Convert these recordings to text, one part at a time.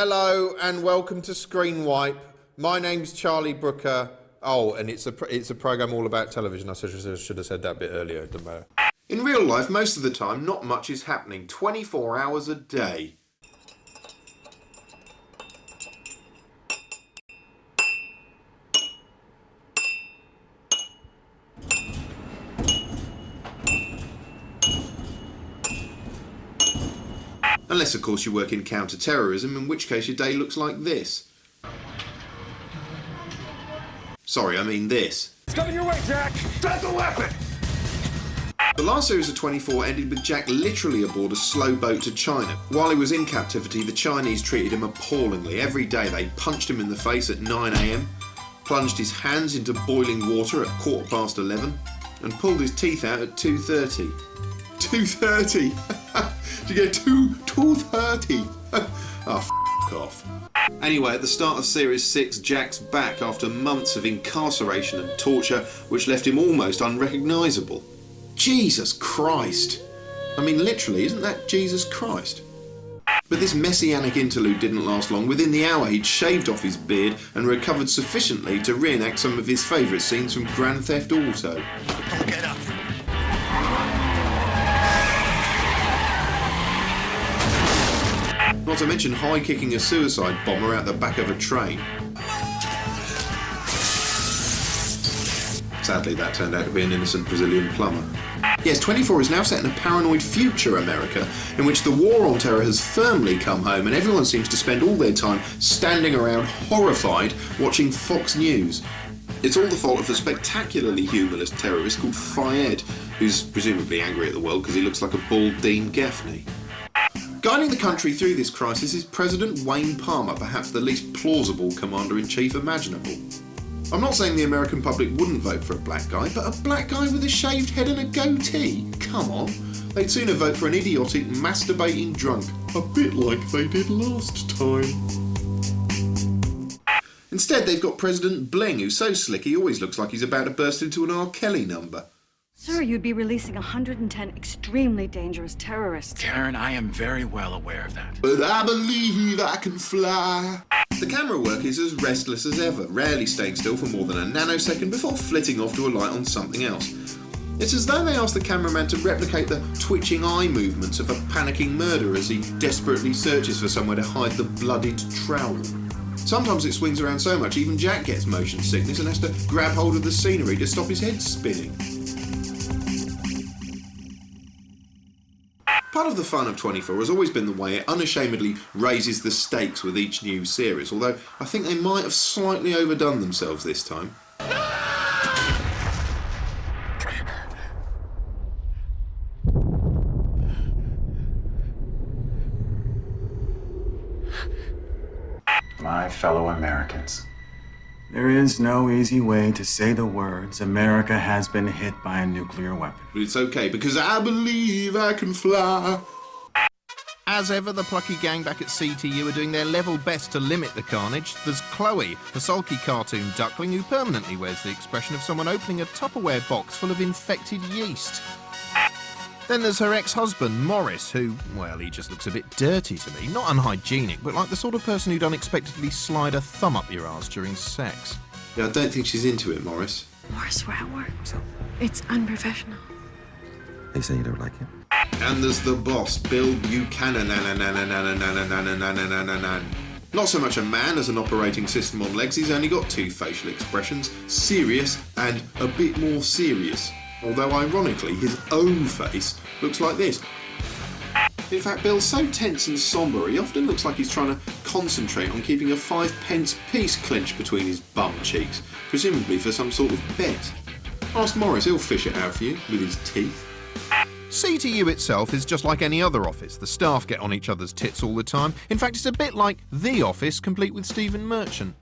Hello and welcome to Screenwipe. My name's Charlie Brooker. Oh, and it's a program all about television. I should have said that a bit earlier. It doesn't matter. In real life, most of the time, not much is happening. 24 hours a day. Unless, of course, you work in counter-terrorism, in which case your day looks like this. Sorry, I mean this. It's coming your way, Jack! Drop the weapon! The last series of 24 ended with Jack literally aboard a slow boat to China. While he was in captivity, the Chinese treated him appallingly. Every day they punched him in the face at 9 AM, plunged his hands into boiling water at 11:15, and pulled his teeth out at 2:30. 2:30? Did you get 2:30? Oh, f*** off. Anyway, at the start of Series 6, Jack's back after months of incarceration and torture, which left him almost unrecognisable. Jesus Christ! I mean, literally, isn't that Jesus Christ? But this messianic interlude didn't last long. Within the hour, he'd shaved off his beard and recovered sufficiently to reenact some of his favourite scenes from Grand Theft Auto. Don't get up! Not to mention high-kicking a suicide bomber out the back of a train. Sadly, that turned out to be an innocent Brazilian plumber. Yes, 24 is now set in a paranoid future America in which the war on terror has firmly come home and everyone seems to spend all their time standing around horrified watching Fox News. It's all the fault of the spectacularly humorless terrorist called Fayed, who's presumably angry at the world because he looks like a bald Dean Gaffney. Guiding the country through this crisis is President Wayne Palmer, perhaps the least plausible commander-in-chief imaginable. I'm not saying the American public wouldn't vote for a black guy, but a black guy with a shaved head and a goatee? Come on. They'd sooner vote for an idiotic, masturbating drunk, a bit like they did last time. Instead, they've got President Bling, who's so slick he always looks like he's about to burst into an R. Kelly number. Sir, you'd be releasing 110 extremely dangerous terrorists. Karen, I am very well aware of that. But I believe I can fly. The camera work is as restless as ever, rarely staying still for more than a nanosecond before flitting off to a light on something else. It's as though they asked the cameraman to replicate the twitching eye movements of a panicking murderer as he desperately searches for somewhere to hide the bloodied trowel. Sometimes it swings around so much even Jack gets motion sickness and has to grab hold of the scenery to stop his head spinning. Part of the fun of 24 has always been the way it unashamedly raises the stakes with each new series, although I think they might have slightly overdone themselves this time. My fellow Americans, there is no easy way to say the words, America has been hit by a nuclear weapon. But it's okay, because I believe I can fly. As ever, the plucky gang back at CTU are doing their level best to limit the carnage. There's Chloe, the sulky cartoon duckling who permanently wears the expression of someone opening a Tupperware box full of infected yeast. Then there's her ex-husband, Morris, who, well, he just looks a bit dirty to me. Not unhygienic, but like the sort of person who'd unexpectedly slide a thumb up your arse during sex. Yeah, I don't think she's into it, Morris. Morris, we're at work, so it's unprofessional. They say you don't like him. And there's the boss, Bill Buchanan. Not so much a man as an operating system on legs, he's only got two facial expressions, serious and a bit more serious. Although, ironically, his own face looks like this. In fact, Bill's so tense and sombre, he often looks like he's trying to concentrate on keeping a 5p piece clenched between his bum cheeks, presumably for some sort of bet. Ask Morris, he'll fish it out for you with his teeth. CTU itself is just like any other office. The staff get on each other's tits all the time. In fact, it's a bit like The Office, complete with Stephen Merchant.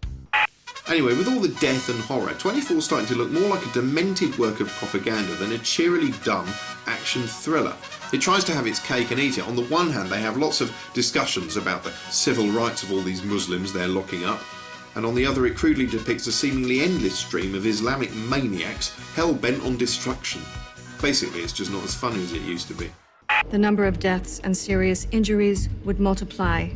Anyway, with all the death and horror, 24's starting to look more like a demented work of propaganda than a cheerily dumb action thriller. It tries to have its cake and eat it. On the one hand, they have lots of discussions about the civil rights of all these Muslims they're locking up, and on the other it crudely depicts a seemingly endless stream of Islamic maniacs hell-bent on destruction. Basically, it's just not as funny as it used to be. The number of deaths and serious injuries would multiply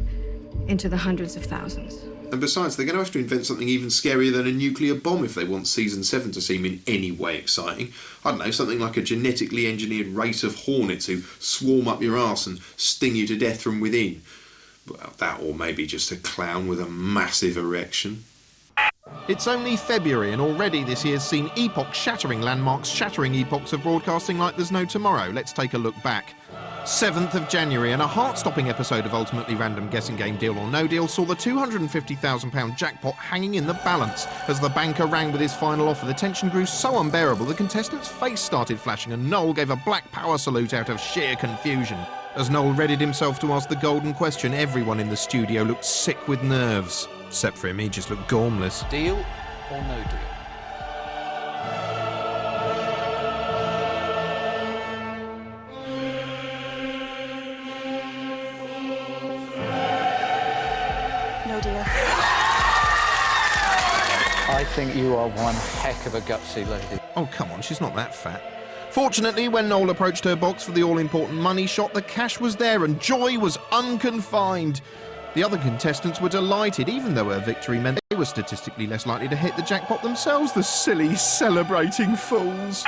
into the hundreds of thousands. And besides, they're going to have to invent something even scarier than a nuclear bomb if they want Season 7 to seem in any way exciting. I don't know, something like a genetically engineered race of hornets who swarm up your arse and sting you to death from within. Well, that or maybe just a clown with a massive erection. It's only February and already this year's seen epoch-shattering landmarks shattering epochs of broadcasting like there's no tomorrow. Let's take a look back. 7th of January, and a heart-stopping episode of Ultimately Random Guessing Game Deal or No Deal saw the £250,000 jackpot hanging in the balance. As the banker rang with his final offer, the tension grew so unbearable the contestant's face started flashing and Noel gave a black power salute out of sheer confusion. As Noel readied himself to ask the golden question, everyone in the studio looked sick with nerves. Except for him, he just looked gormless. Deal or no deal? No deal. I think you are one heck of a gutsy lady. Oh, come on, she's not that fat. Fortunately, when Noel approached her box for the all-important money shot, the cash was there and joy was unconfined. The other contestants were delighted, even though her victory meant they were statistically less likely to hit the jackpot themselves, the silly, celebrating fools.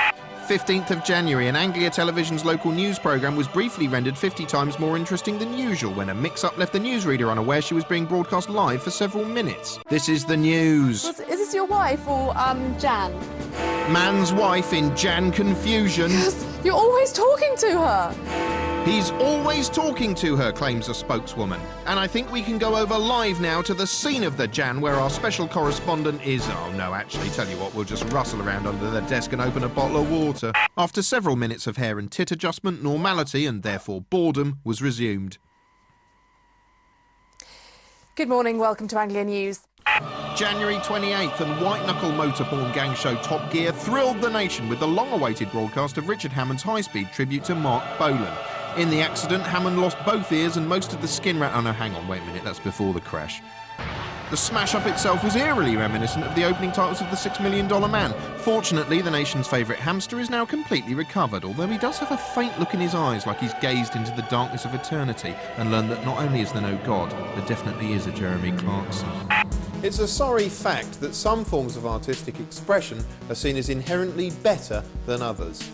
15th of January, and Anglia Television's local news programme was briefly rendered 50 times more interesting than usual when a mix-up left the newsreader unaware she was being broadcast live for several minutes. This is the news. Is this your wife or, Jan? Man's wife in Jan confusion. Yes, you're always talking to her. He's always talking to her, claims a spokeswoman. And I think we can go over live now to the scene of the Jan where our special correspondent is... Oh, no, actually, tell you what, we'll just rustle around under the desk and open a bottle of water. After several minutes of hair and tit adjustment, normality, and therefore boredom, was resumed. Good morning, welcome to Anglia News. January 28th, and white-knuckle motor-porn gang show Top Gear thrilled the nation with the long-awaited broadcast of Richard Hammond's high-speed tribute to Mark Bolan. In the accident, Hammond lost both ears and most of the skin Oh no, hang on, wait a minute, that's before the crash. The smash-up itself was eerily reminiscent of the opening titles of The $6 Million Man. Fortunately, the nation's favourite hamster is now completely recovered, although he does have a faint look in his eyes like he's gazed into the darkness of eternity and learned that not only is there no God, there definitely is a Jeremy Clarkson. It's a sorry fact that some forms of artistic expression are seen as inherently better than others.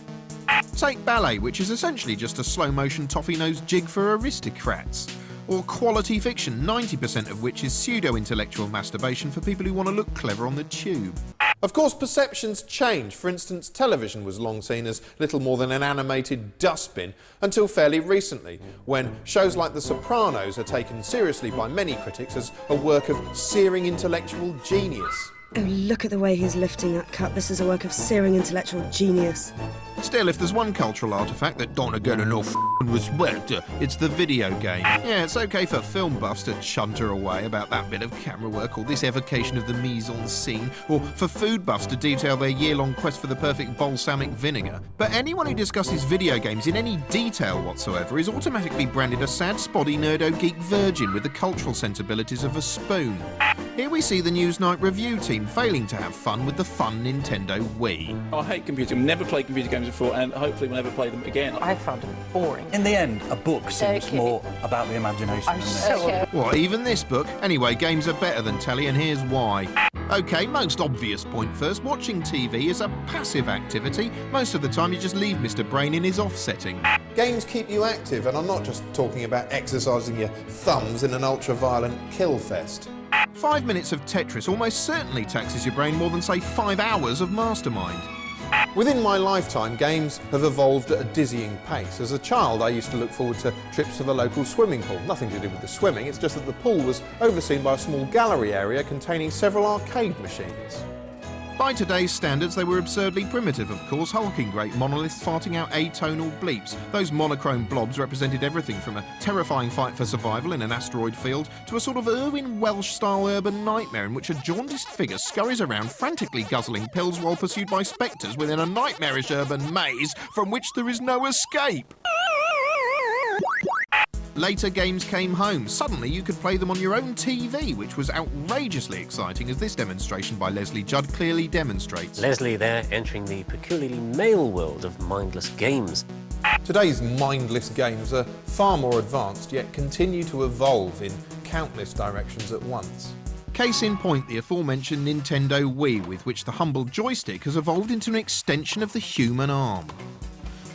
Take ballet, which is essentially just a slow-motion toffee-nosed jig for aristocrats. Or quality fiction, 90% of which is pseudo-intellectual masturbation for people who want to look clever on the tube. Of course, perceptions change. For instance, television was long seen as little more than an animated dustbin until fairly recently, when shows like The Sopranos are taken seriously by many critics as a work of searing intellectual genius. Oh, look at the way he's lifting that cup. This is a work of searing intellectual genius. Still, if there's one cultural artefact that don't get enough respect, it's the video game. Yeah, it's okay for film buffs to chunter away about that bit of camera work or this evocation of the mise-en-scene, or for food buffs to detail their year-long quest for the perfect balsamic vinegar. But anyone who discusses video games in any detail whatsoever is automatically branded a sad, spotty, nerdo-geek virgin with the cultural sensibilities of a spoon. Here we see the Newsnight review team failing to have fun with the fun Nintendo Wii. I hate computer. I've never played computer games before and hopefully will never play them again. I found it boring. In the end, a book seems more about the imagination than this. What, even this book? Anyway, games are better than telly, and here's why. OK, most obvious point first, watching TV is a passive activity. Most of the time you just leave Mr. Brain in his off-setting. Games keep you active, and I'm not just talking about exercising your thumbs in an ultra-violent kill fest. 5 minutes of Tetris almost certainly taxes your brain more than, say, 5 hours of Mastermind. Within my lifetime, games have evolved at a dizzying pace. As a child, I used to look forward to trips to the local swimming pool. Nothing to do with the swimming, it's just that the pool was overseen by a small gallery area containing several arcade machines. By today's standards, they were absurdly primitive, of course, hulking great monoliths farting out atonal bleeps. Those monochrome blobs represented everything from a terrifying fight for survival in an asteroid field to a sort of Irwin Welsh-style urban nightmare in which a jaundiced figure scurries around frantically guzzling pills while pursued by spectres within a nightmarish urban maze from which there is no escape. Later games came home. Suddenly you could play them on your own TV, which was outrageously exciting, as this demonstration by Leslie Judd clearly demonstrates. Leslie there entering the peculiarly male world of mindless games. Today's mindless games are far more advanced, yet continue to evolve in countless directions at once. Case in point, the aforementioned Nintendo Wii, with which the humble joystick has evolved into an extension of the human arm.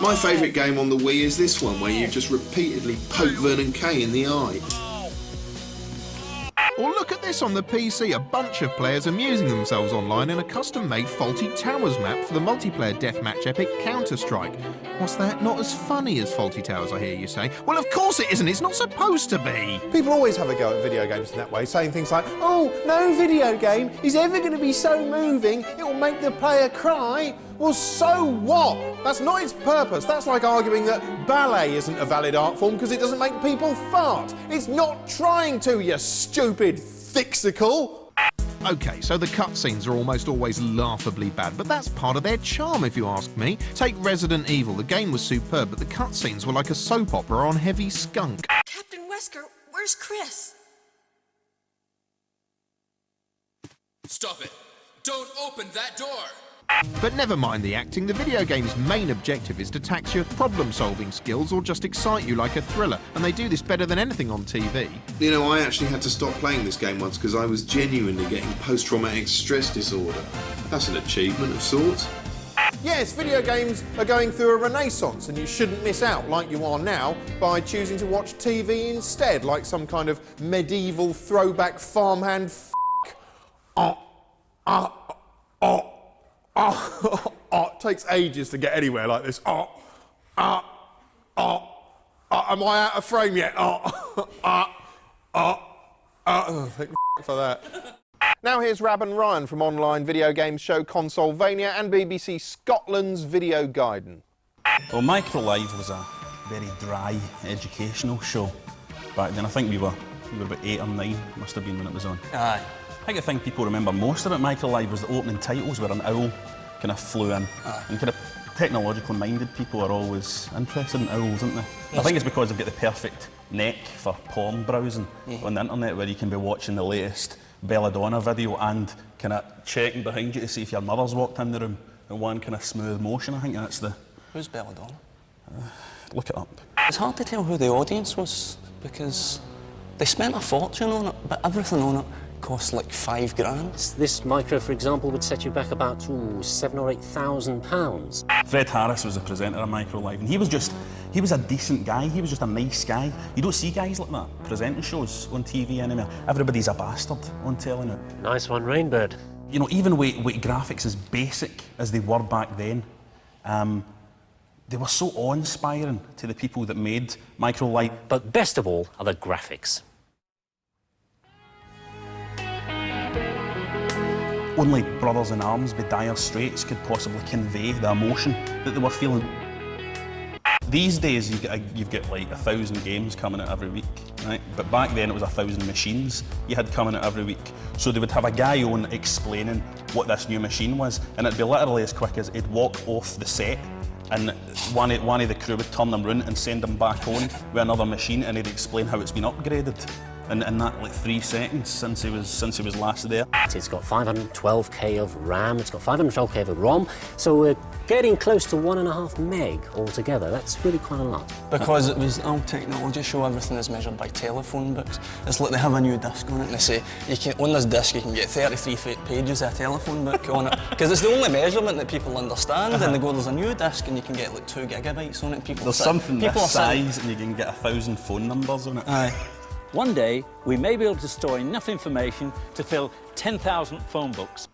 My favourite game on the Wii is this one, where you just repeatedly poke Vernon Kay in the eye. Or look at this on the PC, a bunch of players amusing themselves online in a custom-made Faulty Towers map for the multiplayer deathmatch epic Counter-Strike. What's that? Not as funny as Faulty Towers, I hear you say. Well, of course it isn't. It's not supposed to be. People always have a go at video games in that way, saying things like, oh, no video game is ever going to be so moving it will make the player cry. Well, so what? That's not its purpose. That's like arguing that ballet isn't a valid art form because it doesn't make people fart. It's not trying to, you stupid thixicle. OK, so the cutscenes are almost always laughably bad, but that's part of their charm, if you ask me. Take Resident Evil. The game was superb, but the cutscenes were like a soap opera on heavy skunk. Captain Wesker, where's Chris? Stop it! Don't open that door! But never mind the acting, the video game's main objective is to tax your problem-solving skills or just excite you like a thriller, and they do this better than anything on TV. You know, I actually had to stop playing this game once because I was genuinely getting post-traumatic stress disorder. That's an achievement of sorts. Yes, video games are going through a renaissance and you shouldn't miss out, like you are now, by choosing to watch TV instead, like some kind of medieval throwback farmhand it takes ages to get anywhere like this. Am I out of frame yet? Thank for that. Now here's Rab and Ryan from online video games show Consolevania and BBC Scotland's Video Guidance. Well, Micro Live was a very dry educational show back then. I think we were about 8 or 9, must have been when it was on. Aye. I think the thing people remember most about Micro Live was the opening titles where an owl kind of flew in. And kind of technologically minded people are always interested in owls, aren't they? I think it's because they've got the perfect neck for porn browsing on the internet, where you can be watching the latest Belladonna video and kind of checking behind you to see if your mother's walked in the room in one kind of smooth motion. I think that's the... Who's Belladonna? Look it up. It's hard to tell who the audience was because they spent a fortune on it, but everything on it cost like £5 grand. This micro, for example, would set you back about £7,000 or £8,000. Fred Harris was the presenter of Micro Live, and he was a decent guy. He was just a nice guy. You don't see guys like that presenting shows on TV anymore. Everybody's a bastard on telly now. Nice one, Rainbird. You know, even with graphics as basic as they were back then, they were so awe-inspiring to the people that made Micro Live. But best of all are the graphics. Only brothers in arms with dire straits could possibly convey the emotion that they were feeling. These days, you've got like 1,000 games coming out every week, right? But back then, it was 1,000 machines you had coming out every week. So they would have a guy on explaining what this new machine was, and it'd be literally as quick as he'd walk off the set, and one of the crew would turn them round and send them back on with another machine, and he'd explain how it's been upgraded. In that, like 3 seconds since he was last there. It's got 512k of RAM, it's got 512k of ROM, so we're getting close to 1.5 meg altogether. That's really quite a lot. Because it was old technology show, everything is measured by telephone books. It's like they have a new disc on it and they say, on this disc you can get 33 pages of a telephone book on it. Because it's the only measurement that people understand, and they go, there's a new disc and you can get like 2 gigabytes on it. There's something this size and you can get 1,000 phone numbers on it. Aye. One day, we may be able to store enough information to fill 10,000 phone books.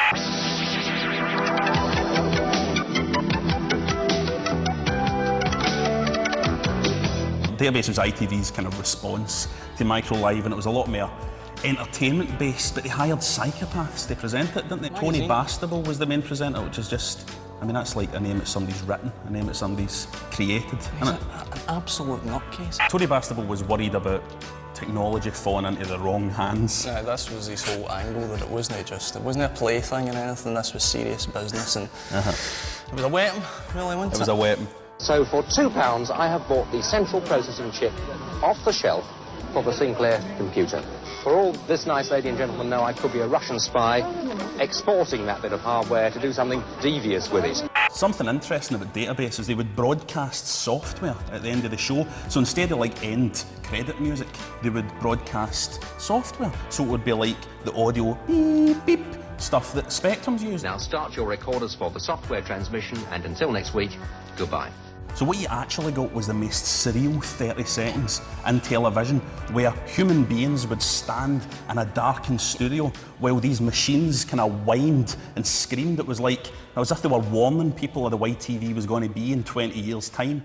Database was ITV's kind of response to Micro Live, and it was a lot more entertainment-based, but they hired psychopaths to present it, didn't they? Tony Bastable was the main presenter, which is just... I mean, that's like a name that somebody's written, a name that somebody's created, isn't it? An absolute nutcase. Tony Bastable was worried about technology falling into the wrong hands. Yeah, this was his whole angle, that it wasn't a plaything or anything, this was serious business, and it was a weapon, really, wasn't it? It was a weapon. So for £2, I have bought the central processing chip off the shelf for the Sinclair computer. For all this nice lady and gentleman know, I could be a Russian spy exporting that bit of hardware to do something devious with it. Something interesting about databases, they would broadcast software at the end of the show. So instead of like end credit music, they would broadcast software. So it would be like the audio beep beep stuff that Spectrum's used. Now start your recorders for the software transmission, and until next week, goodbye. So what you actually got was the most surreal 30 seconds in television where human beings would stand in a darkened studio while these machines kind of whined and screamed. It was as if they were warning people of the way TV was going to be in 20 years' time.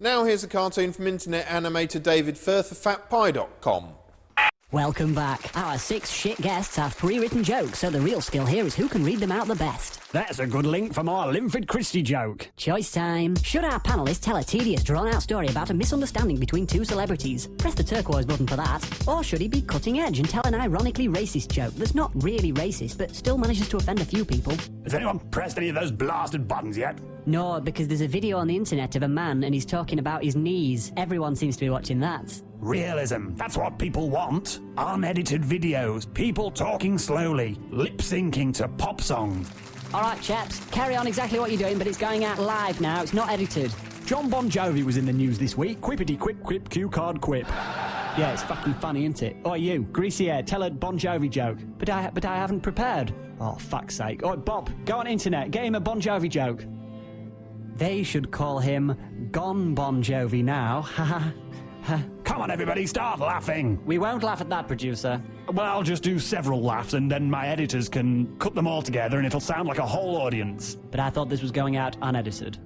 Now here's a cartoon from internet animator David Firth of fatpie.com. Welcome back. Our 6 shit guests have pre-written jokes, so the real skill here is who can read them out the best. That's a good link from our Linford Christie joke. Choice time. Should our panellists tell a tedious, drawn-out story about a misunderstanding between 2 celebrities? Press the turquoise button for that. Or should he be cutting edge and tell an ironically racist joke that's not really racist, but still manages to offend a few people? Has anyone pressed any of those blasted buttons yet? No, because there's a video on the internet of a man and he's talking about his knees. Everyone seems to be watching that. Realism. That's what people want. Unedited videos. People talking slowly. Lip-syncing to pop songs. All right, chaps. Carry on exactly what you're doing, but it's going out live now. It's not edited. John Bon Jovi was in the news this week. Quippity quip quip cue card quip. Yeah, it's fucking funny, isn't it? Oh, you, greasy hair, tell a Bon Jovi joke. But I haven't prepared. Oh, fuck's sake. Oh, Bob, go on internet. Get him a Bon Jovi joke. They should call him Gone Bon Jovi now. Ha ha. Come on, everybody, start laughing. We won't laugh at that, producer. Well, I'll just do several laughs and then my editors can cut them all together and it'll sound like a whole audience. But I thought this was going out unedited.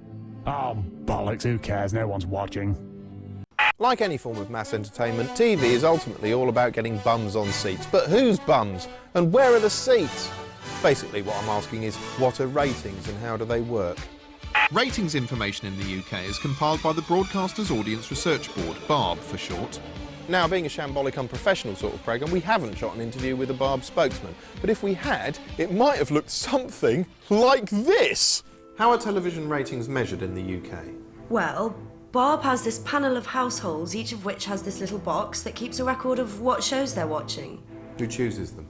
Oh, bollocks, who cares? No one's watching. Like any form of mass entertainment, TV is ultimately all about getting bums on seats. But whose bums? And where are the seats? Basically, what I'm asking is, what are ratings and how do they work? Ratings information in the UK is compiled by the Broadcasters Audience Research Board, BARB for short. Now, being a shambolic, unprofessional sort of programme, we haven't shot an interview with a BARB spokesman. But if we had, it might have looked something like this. How are television ratings measured in the UK? Well, BARB has this panel of households, each of which has this little box that keeps a record of what shows they're watching. Who chooses them?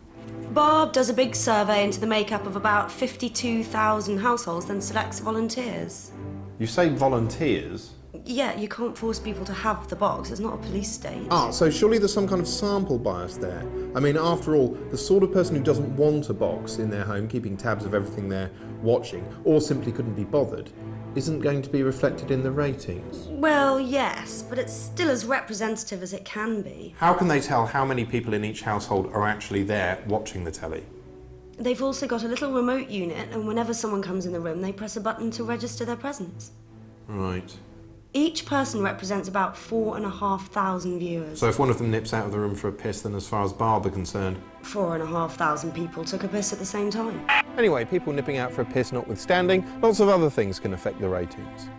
BARB does a big survey into the makeup of about 52,000 households, then selects volunteers. You say volunteers? Yeah, you can't force people to have the box. It's not a police state. Ah, so surely there's some kind of sample bias there. I mean, after all, the sort of person who doesn't want a box in their home, keeping tabs of everything they're watching, or simply couldn't be bothered, isn't going to be reflected in the ratings. Well, yes, but it's still as representative as it can be. How can they tell how many people in each household are actually there watching the telly? They've also got a little remote unit, and whenever someone comes in the room, they press a button to register their presence. Right. Each person represents about 4,500 viewers. So if one of them nips out of the room for a piss, then as far as BARB are concerned... 4,500 people took a piss at the same time. Anyway, people nipping out for a piss notwithstanding, lots of other things can affect the ratings.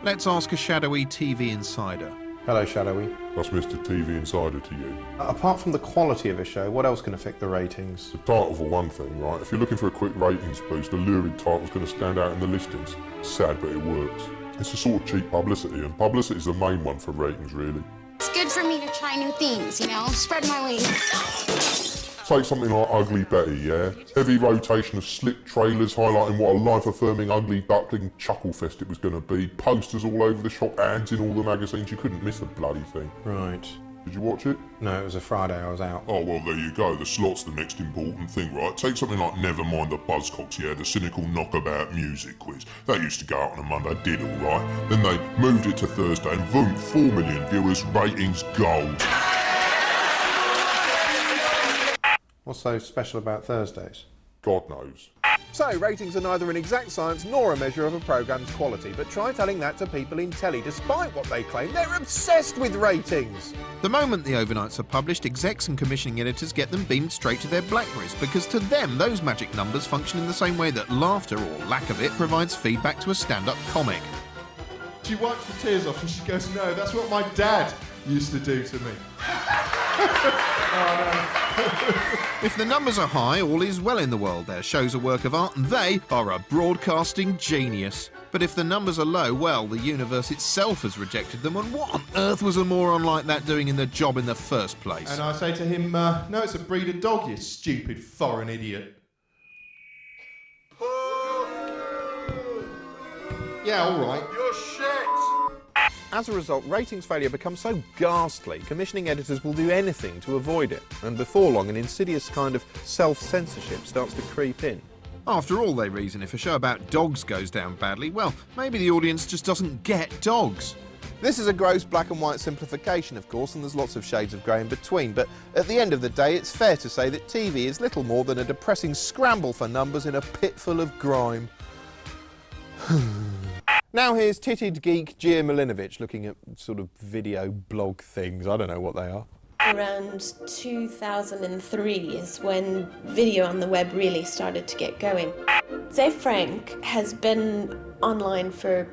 Let's ask a shadowy TV insider. Hello, shadowy. That's Mr. TV Insider to you. Apart from the quality of a show, what else can affect the ratings? The title for one thing, right? If you're looking for a quick ratings boost, a lurid title's going to stand out in the listings. Sad, but it works. It's a sort of cheap publicity, and publicity is the main one for ratings, really. It's good for me to try new things, you know, spread my wings. Take something like Ugly Betty, yeah? Heavy rotation of slick trailers highlighting what a life-affirming ugly duckling chuckle-fest it was going to be. Posters all over the shop, ads in all the magazines. You couldn't miss the bloody thing. Right. Did you watch it? No, it was a Friday, I was out. Oh, well, there you go. The slot's the next important thing, right? Take something like Nevermind the Buzzcocks, yeah? The cynical knockabout music quiz. That used to go out on a Monday, did all right. Then they moved it to Thursday and boom, 4 million viewers, ratings gold. What's so special about Thursdays? God knows. So, ratings are neither an exact science nor a measure of a programme's quality, but try telling that to people in telly. Despite what they claim, they're obsessed with ratings. The moment the overnights are published, execs and commissioning editors get them beamed straight to their Blackberries, because to them, those magic numbers function in the same way that laughter, or lack of it, provides feedback to a stand-up comic. She wipes the tears off and she goes, "No, that's what my dad used to do to me." Oh, no. If the numbers are high, all is well in the world. Their show's a work of art and they are a broadcasting genius. But if the numbers are low, well, the universe itself has rejected them, and what on earth was a moron like that doing in the job in the first place? And I say to him, no, it's a breed of dog, you stupid foreign idiot. Yeah, all right. You're shit! As a result, ratings failure becomes so ghastly, commissioning editors will do anything to avoid it. And before long, an insidious kind of self-censorship starts to creep in. After all, they reason, if a show about dogs goes down badly, well, maybe the audience just doesn't get dogs. This is a gross black and white simplification, of course, and there's lots of shades of grey in between, but at the end of the day, it's fair to say that TV is little more than a depressing scramble for numbers in a pit full of grime. Now here's titted geek Gia Milinovich looking at sort of video blog things. I don't know what they are. Around 2003 is when video on the web really started to get going. s3e Frank has been online for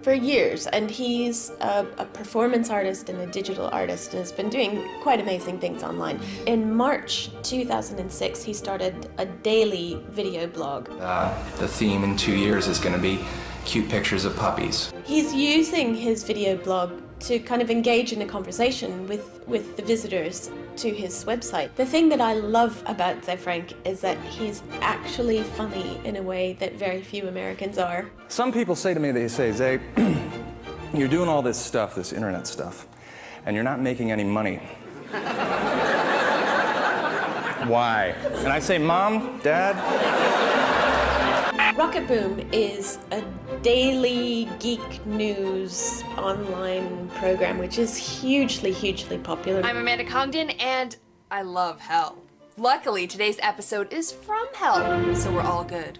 years, and he's a performance artist and a digital artist and has been doing quite amazing things online. In March 2006, he started a daily video blog. The theme in 2 years is going to be cute pictures of puppies. He's using his video blog to kind of engage in a conversation with the visitors to his website. The thing that I love about s3e Frank is that he's actually funny in a way that very few Americans are. Some people say to me, they say, Zay, you're doing all this stuff, this internet stuff, and you're not making any money. Why? And I say, Mom, Dad? Rocket Boom is a daily geek news online program which is hugely, hugely popular. I'm Amanda Congdon and I love hell. Luckily, today's episode is from hell, so we're all good.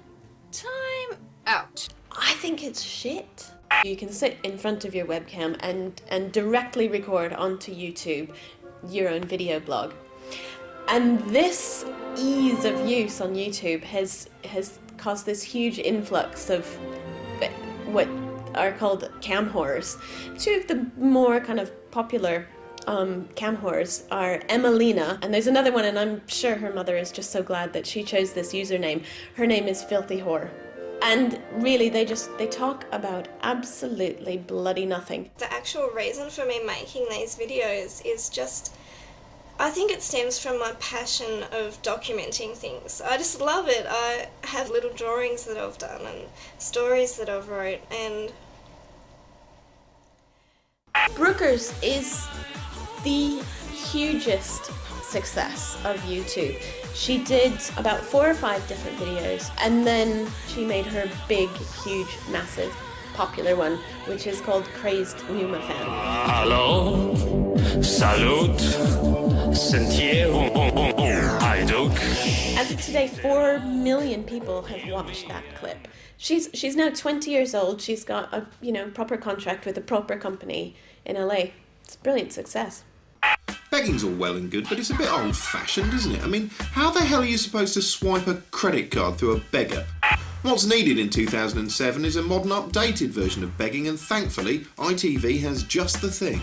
Time out. I think it's shit. You can sit in front of your webcam and directly record onto YouTube your own video blog. And this ease of use on YouTube has caused this huge influx of what are called cam whores. Two of the more kind of popular cam whores are Emelina, and there's another one, and I'm sure her mother is just so glad that she chose this username. Her name is Filthy Whore. And really, they talk about absolutely bloody nothing. The actual reason for me making these videos is just, I think it stems from my passion of documenting things. I just love it. I have little drawings that I've done and stories that I've wrote, and Brookers is the hugest success of YouTube. She did about 4 or 5 different videos, and then she made her big, huge, massive, popular one, which is called Crazed Numa Fan. Hello, salute, sentier, As of today, 4 million people have watched that clip. She's now 20 years old. She's got a proper contract with a proper company in LA. It's a brilliant success. Begging's all well and good, but it's a bit old-fashioned, isn't it? I mean, how the hell are you supposed to swipe a credit card through a beggar? What's needed in 2007 is a modern, updated version of begging, and thankfully, ITV has just the thing.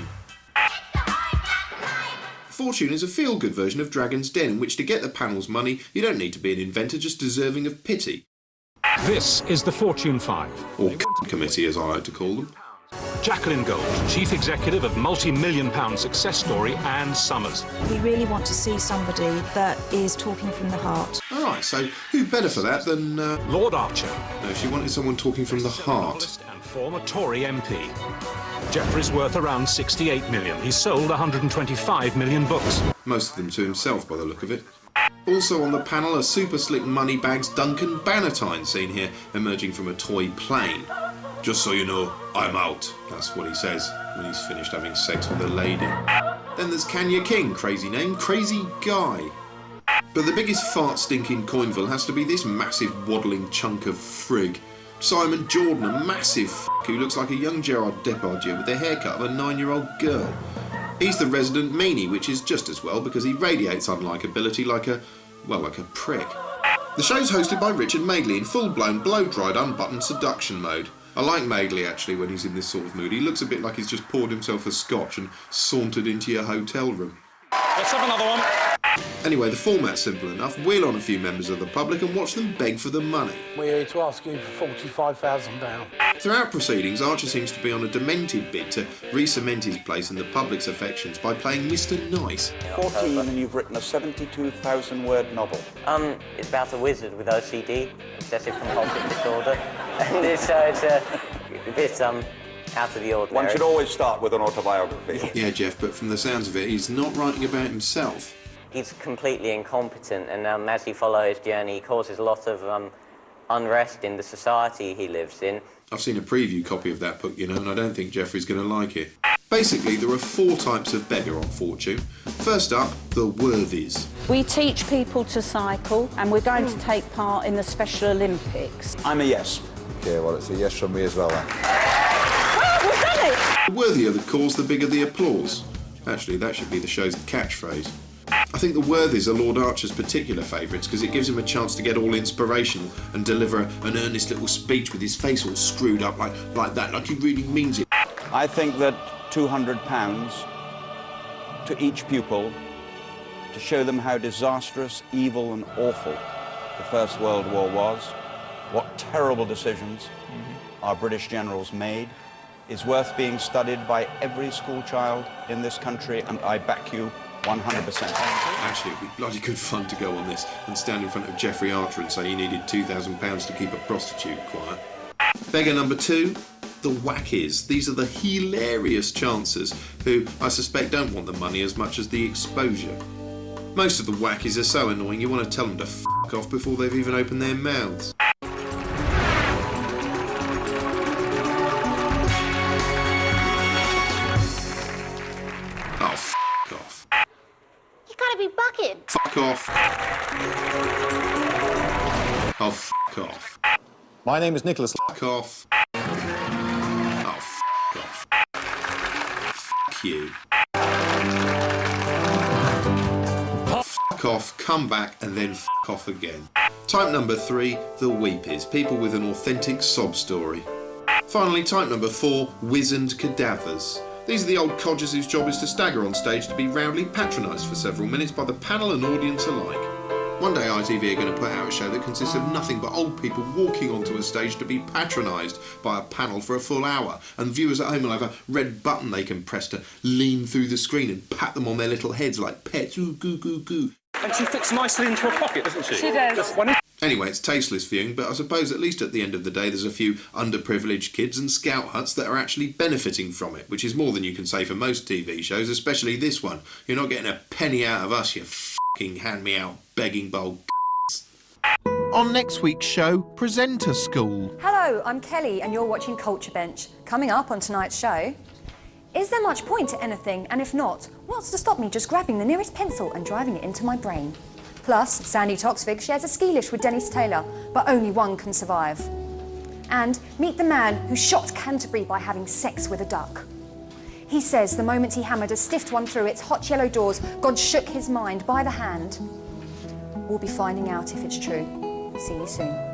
Fortune is a feel-good version of Dragon's Den, in which to get the panel's money, you don't need to be an inventor, just deserving of pity. This is the Fortune 5. Or committee, as I like to call them. Jacqueline Gold, Chief Executive of multi-million-pound success story Ann Summers. We really want to see somebody that is talking from the heart. All right, so who better for that than... Lord Archer. No, she wanted someone talking from the heart. And former Tory MP. Jeffrey's worth around 68 million. He's sold 125 million books. Most of them to himself, by the look of it. Also on the panel, a super slick moneybags Duncan Bannatyne seen here, emerging from a toy plane. Just so you know, I'm out. That's what he says when he's finished having sex with a lady. Then there's Kanye King, crazy name, Crazy Guy. But the biggest fart-stinking Coinville has to be this massive waddling chunk of frig. Simon Jordan, a massive who looks like a young Gerard Depardieu with the haircut of a 9-year-old girl. He's the resident meanie, which is just as well because he radiates unlikability like a prick. The show's hosted by Richard Madeley in full-blown, blow-dried, unbuttoned seduction mode. I like Madeley, actually, when he's in this sort of mood. He looks a bit like he's just poured himself a scotch and sauntered into your hotel room. Let's have another one. Anyway, the format's simple enough. Wheel on a few members of the public and watch them beg for the money. We're here to ask you for £45,000. Throughout proceedings, Archer seems to be on a demented bid to re-cement his place in the public's affections by playing Mr. Nice. 14 and you've written a 72,000-word novel. It's about a wizard with OCD, obsessive compulsive disorder, and it's a bit out of the ordinary. One should always start with an autobiography. Yeah, Jeff, but from the sounds of it, he's not writing about himself. He's completely incompetent, and as you follow his journey, he causes a lot of unrest in the society he lives in. I've seen a preview copy of that book, you know, and I don't think Jeffrey's going to like it. Basically, there are 4 types of beggar on Fortune. First up, the worthies. We teach people to cycle, and we're going to take part in the Special Olympics. I'm a yes. OK, well, it's a yes from me as well, then. Oh, we've done it! The worthier the cause, the bigger the applause. Actually, that should be the show's catchphrase. I think the worthies are Lord Archer's particular favourites because it gives him a chance to get all inspirational and deliver an earnest little speech with his face all screwed up like that, like he really means it. I think that £200 to each pupil to show them how disastrous, evil and awful the First World War was, what terrible decisions our British generals made, is worth being studied by every school child in this country, and I back you 100%. Actually, it'd be bloody good fun to go on this and stand in front of Jeffrey Archer and say he needed £2,000 to keep a prostitute quiet. Beggar number 2, the wackies. These are the hilarious chancers who I suspect don't want the money as much as the exposure. Most of the wackies are so annoying you want to tell them to f*** off before they've even opened their mouths. Be bucking. Fuck off. Oh, fuck off. My name is Nicholas. Fuck off. Oh, fuck off. Fuck you. Fuck off, come back, and then fuck off again. Type number 3, the weepies. People with an authentic sob story. Finally, type number 4, wizened cadavers. These are the old codgers whose job is to stagger on stage to be roundly patronised for several minutes by the panel and audience alike. One day ITV are going to put out a show that consists of nothing but old people walking onto a stage to be patronised by a panel for a full hour, and viewers at home will have a red button they can press to lean through the screen and pat them on their little heads like pets. Ooh, goo, goo, goo. And she fits nicely into her pocket, doesn't she? She does. Anyway, it's tasteless viewing, but I suppose at least at the end of the day there's a few underprivileged kids and scout huts that are actually benefiting from it, which is more than you can say for most TV shows, especially this one. You're not getting a penny out of us, you fucking hand-me-out begging bowl c***s. On next week's show, Presenter School. Hello, I'm Kelly and you're watching Culture Bench. Coming up on tonight's show, is there much point to anything? And if not, what's to stop me just grabbing the nearest pencil and driving it into my brain? Plus, Sandy Toksvig shares a ski lift with Dennis Taylor, but only one can survive. And meet the man who shot Canterbury by having sex with a duck. He says the moment he hammered a stiff one through its hot yellow doors, God shook his mind by the hand. We'll be finding out if it's true. See you soon.